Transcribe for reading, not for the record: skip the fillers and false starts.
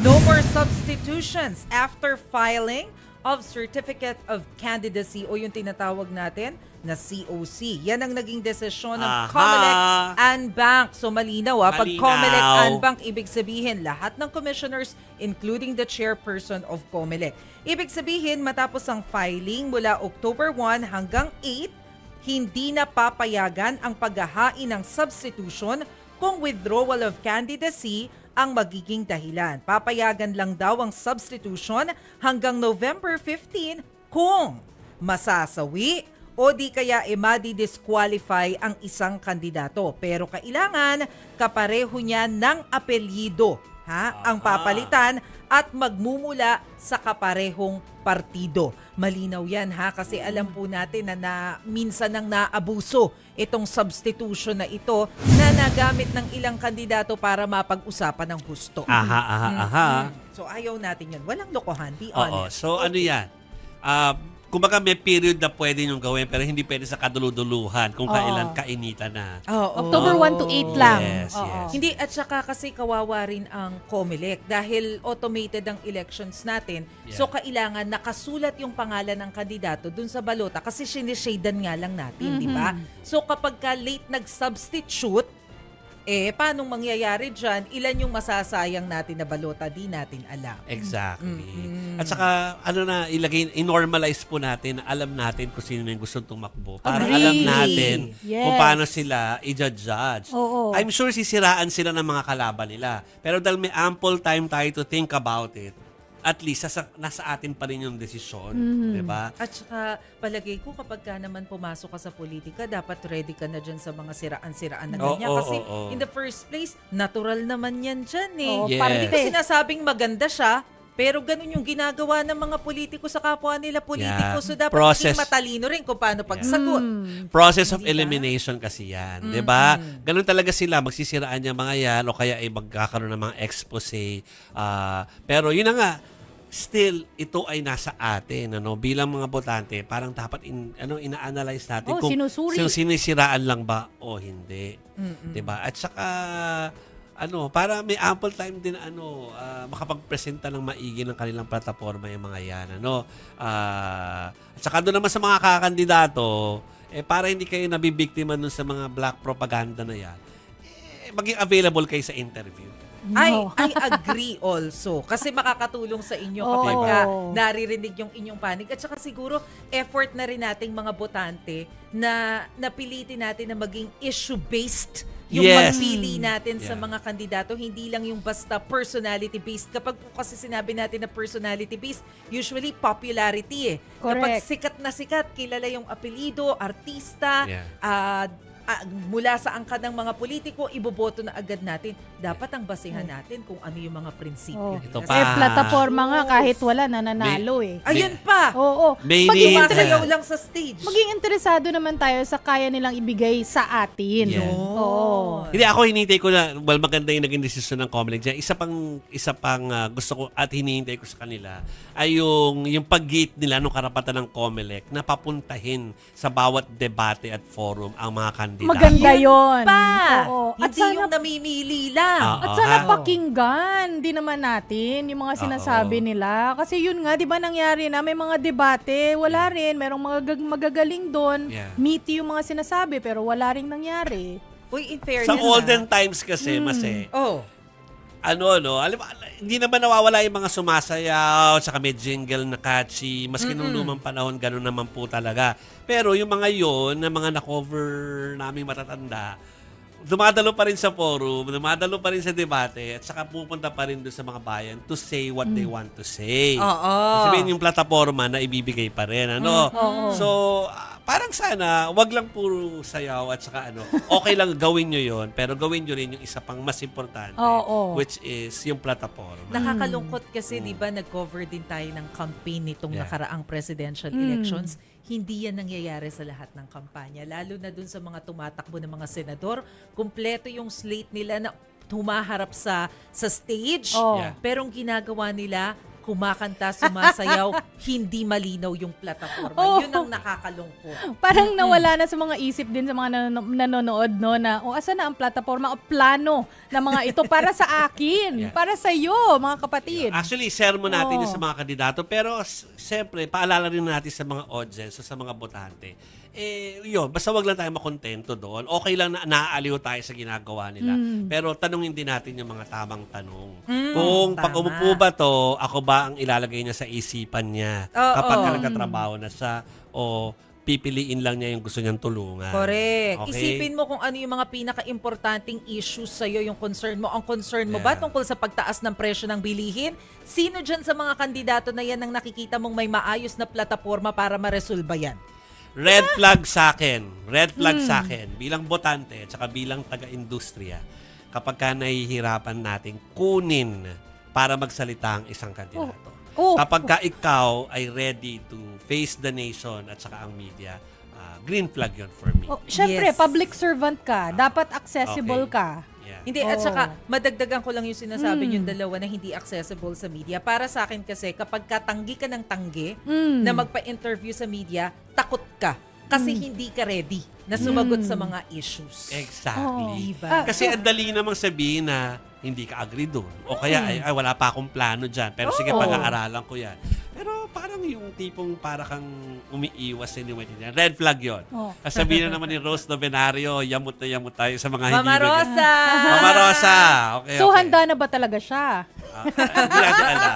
No more substitutions after filing of Certificate of Candidacy o yung tinatawag natin na COC. Yan ang naging desisyon ng COMELEC and Bank. So malinaw pag COMELEC and Bank, ibig sabihin lahat ng commissioners including the chairperson of COMELEC. Ibig sabihin matapos ang filing mula October 1 hanggang 8, hindi na papayagan ang paghahain ng substitution kung withdrawal of candidacy ang magiging dahilan. Papayagan lang daw ang substitution hanggang November 15 kung masasawi o di kaya madi-disqualify ang isang kandidato. Pero kailangan kapareho niya ng apelyido ang papalitan at magmumula sa kaparehong partido. Malinaw yan kasi alam po natin na minsan nang naabuso itong substitution na ito na nagamit ng ilang kandidato para mapag-usapan ng husto. So ayaw natin yan. Walang lokohan, be honest. So ano yan? Kumbaga may period na pwede nyo gawin pero hindi pwede sa kaduluduluhan kung kailan kainitan na. October 1 to 8 lang. Yes. Hindi, at saka kasi kawawa rin ang COMELEC dahil automated ang elections natin. So kailangan nakasulat yung pangalan ng kandidato dun sa balota kasi sinishadan nga lang natin, di ba? So kapag ka late nag-substitute, paano mangyayari dyan? Ilan yung masasayang natin na balota? Di natin alam. Exactly. At saka, i-normalize po natin, alam natin kung sino yung gusto tumakbo. Para alam natin kung paano sila i-judge. I'm sure sisiraan sila ng mga kalaban nila. Pero dahil may ample time tayo to think about it, at least nasa atin pa rin yung desisyon, di ba? At saka palagay ko kapag ka naman pumasok ka sa politika, dapat ready ka na dyan sa mga siraan-siraan na ganyan. Kasi in the first place, natural naman yan dyan Parang hindi ko sinasabing maganda siya, pero ganun yung ginagawa ng mga politiko sa kapwa nila politiko. So dapat maging matalino rin kung paano pagsagot. Process of elimination kasi yan. Di ba? Ganun talaga sila. Magsisiraan yung mga yan o kaya ay magkakaroon ng mga expose. Pero yun na nga, still, ito ay nasa atin. Bilang mga botante, parang dapat ina-analyze natin kung sinisiraan lang ba o hindi. Di ba? At saka para may ample time din makapagpresenta ng maigi ng kanilang plataforma yung mga yan. At saka doon naman sa mga kakandidato, para hindi kayo nabibiktima nun sa mga black propaganda na yan, maging available kayo sa interview. I agree also. Kasi makakatulong sa inyo kapag naririnig yung inyong panig. At saka siguro, effort na rin nating mga botante na napilitin natin na maging issue-based yung magpili natin sa mga kandidato. Hindi lang yung basta personality-based. Kapag po kasi sinabi natin na personality-based, usually popularity Kapag sikat na sikat, kilala yung apelido, artista, mula sa angkan ng mga politiko, iboboto na agad natin. Dapat ang basihan natin kung ano yung mga prinsipyo. Plataforma nga kahit wala, nananalo Ayun pa! Maging masayaw lang sa stage. Maging interesado naman tayo sa kaya nilang ibigay sa atin. Hindi, ako hinihintay ko na, maganda yung naging desisyon ng COMELEC dyan. Isa pang gusto ko at hinihintay ko sa kanila ay yung pag-gate nila ng karapatan ng COMELEC na papuntahin sa bawat debate at forum ang mga kandidato. Maganda yun. At hindi yung namimili lang. At sana pakinggan din naman natin yung mga sinasabi nila. Kasi yun nga, di ba nangyari na may mga debate, wala rin. Merong mga magagaling doon. Meaty yung mga sinasabi, pero wala rin nangyari. Uy, in fairness. Sa olden times kasi, hindi naman nawawala yung mga sumasayaw, tsaka may jingle na catchy. Maski nung lumang panahon, gano'n naman po talaga. Pero yung mga yon na mga na-cover naming matatanda, dumadalo pa rin sa forum, dumadalo pa rin sa debate, at saka pupunta pa rin doon sa mga bayan to say what they want to say. Sabihin yung plataforma na ibibigay pa rin. So, parang sana, wag lang puro sayaw at saka okay lang gawin nyo yon, pero gawin nyo rin yung isa pang mas importante, which is yung plataforma. Nakakalungkot kasi, di ba, nag-cover din tayo ng campaign nitong nakaraang presidential elections. Hindi yan nangyayari sa lahat ng kampanya. Lalo na dun sa mga tumatakbo ng mga senador, kumpleto yung slate nila na humaharap sa stage. Pero ang ginagawa nila, kumakanta, sumasayaw, hindi malinaw yung plataforma. Oo. Yun ang nakakalungkot. Parang nawala na sa mga isip din sa mga nanonood, no, na asa na ang plataforma o plano na mga ito para sa akin, para sa iyo, mga kapatid. Actually, share mo natin yun sa mga kandidato. Pero, siyempre, paalala rin natin sa mga audience o sa mga botante. Yun, basta wag lang tayo makontento doon. Okay lang na naaaliw tayo sa ginagawa nila. Pero tanungin din natin yung mga tamang tanong. Kung pag umupo ba to, ako ba ang ilalagay niya sa isipan niya kapag nagtatrabaho na siya o pipiliin lang niya yung gusto niyang tulungan. Correct. Okay? Isipin mo kung ano yung mga pinaka-importanting issues sa'yo, yung concern mo. Ang concern mo ba tungkol sa pagtaas ng presyo ng bilihin? Sino dyan sa mga kandidato na yan ang nakikita mong may maayos na plataforma para maresolba yan? Red flag sa akin. Red flag sa akin. Bilang botante at saka bilang taga-industriya, kapag ka nahihirapan nating kunin para magsalita ang isang kandidato. Kapag ka ikaw ay ready to face the nation at saka ang media, green flag yun for me. Syempre, public servant ka. Dapat accessible ka. Yeah. Hindi, at saka madagdagan ko lang yung sinasabi yung dalawa na hindi accessible sa media. Para sa akin kasi, kapag katanggi ka ng tanggi na magpa-interview sa media, takot ka. Kasi hindi ka ready na sumagot sa mga issues. Exactly. Diba? Kasi ang dali namang sabihin na hindi ka agree doon. O kaya, ay wala pa akong plano dyan. Pero sige, pag-aaralan ko yan. Pero parang yung tipong para kang umiiwas anyway. Red flag yun. Sabihin na naman ni Rose Novenario, yamot na yamot tayo sa mga hindi. Mama Rosa! Mama Rosa! Okay, So, handa na ba talaga siya? Hindi natin alam.